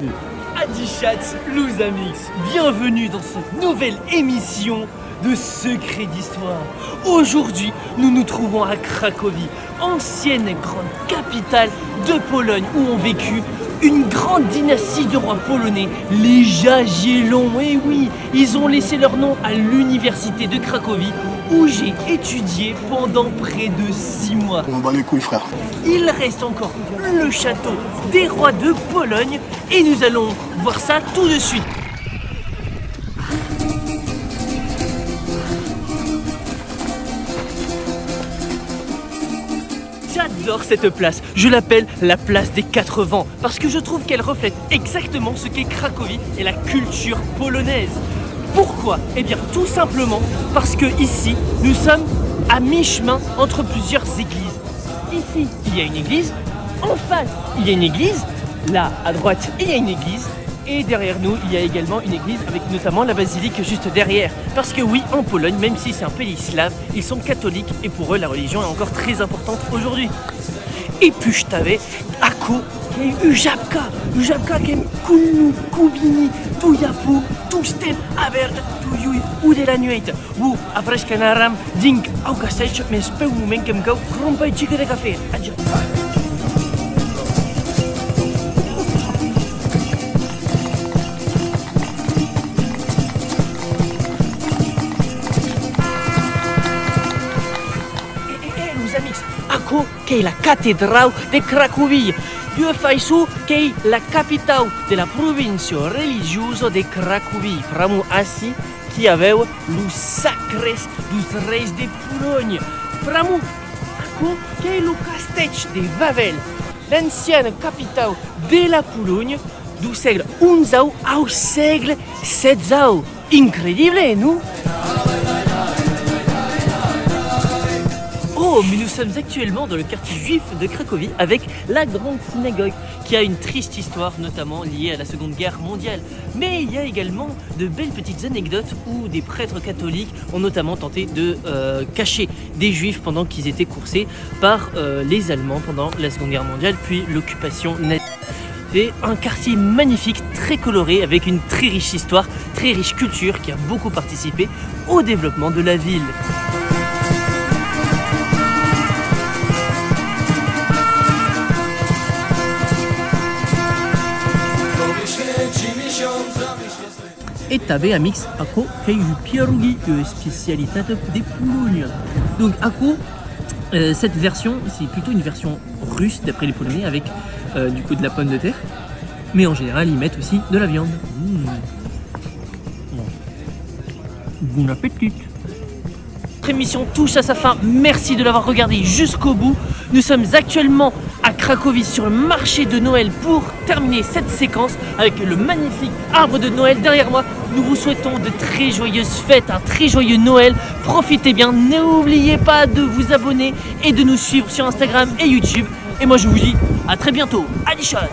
Adichat, les amis, bienvenue dans cette nouvelle émission de Secrets d'Histoire. Aujourd'hui, nous nous trouvons à Cracovie, ancienne et grande capitale de Pologne, où ont vécu une grande dynastie de rois polonais, les Jagiellons. Et oui, ils ont laissé leur nom à l'université de Cracovie, où j'ai étudié pendant près de 6 mois. On bat les couilles, frère. Il reste encore le château des rois de Pologne et nous allons voir ça tout de suite. J'adore cette place, je l'appelle la place des 4 vents parce que je trouve qu'elle reflète exactement ce qu'est Cracovie et la culture polonaise. Pourquoi? Eh bien tout simplement parce que ici nous sommes à mi-chemin entre plusieurs églises. Ici il y a une église, en face il y a une église, là à droite il y a une église et derrière nous il y a également une église avec notamment la basilique juste derrière. Parce que oui, en Pologne, même si c'est un pays slave, ils sont catholiques et pour eux la religion est encore très importante aujourd'hui. Et puis je t'avais Ako qui est Ujabka qui est Kulnu, Kubini, Tuyapu, Tustep, Averd, Tuyui, Udela Nuit, Wu, Apreskanaram, Dink, Aukasech, mais speu menkem gau, Krompay Chikere Café. Adja. Ako che è la cattedrale di Cracovie, io faisu che è la capitale della provincia religiosa di Cracovie, pramu asi qui aveva los sacres dos reis de Pologne. Pramu Ako che è lo castell de Wawel, l'ancienne capitale della Pologne du segle XI au segle XVI. Incredibile, non? Oh, mais nous sommes actuellement dans le quartier juif de Cracovie avec la grande synagogue qui a une triste histoire notamment liée à la Seconde Guerre mondiale. Mais il y a également de belles petites anecdotes où des prêtres catholiques ont notamment tenté de cacher des juifs pendant qu'ils étaient coursés par les Allemands pendant la Seconde Guerre mondiale puis l'occupation nazie. C'est un quartier magnifique, très coloré, avec une très riche histoire, très riche culture qui a beaucoup participé au développement de la ville. Et t'avais un mix Ako qui est du pierogi, spécialité des Polognes. Donc Ako, cette version, c'est plutôt une version russe d'après les Polonais avec du coup de la pomme de terre. Mais en général, ils mettent aussi de la viande. Bon appétit. Notre émission touche à sa fin. Merci de l'avoir regardé jusqu'au bout. Nous sommes actuellement à Cracovie sur le marché de Noël pour terminer cette séquence avec le magnifique arbre de Noël derrière moi. Nous vous souhaitons de très joyeuses fêtes, un très joyeux Noël. Profitez bien, n'oubliez pas de vous abonner et de nous suivre sur Instagram et YouTube. Et moi je vous dis à très bientôt. Adichat.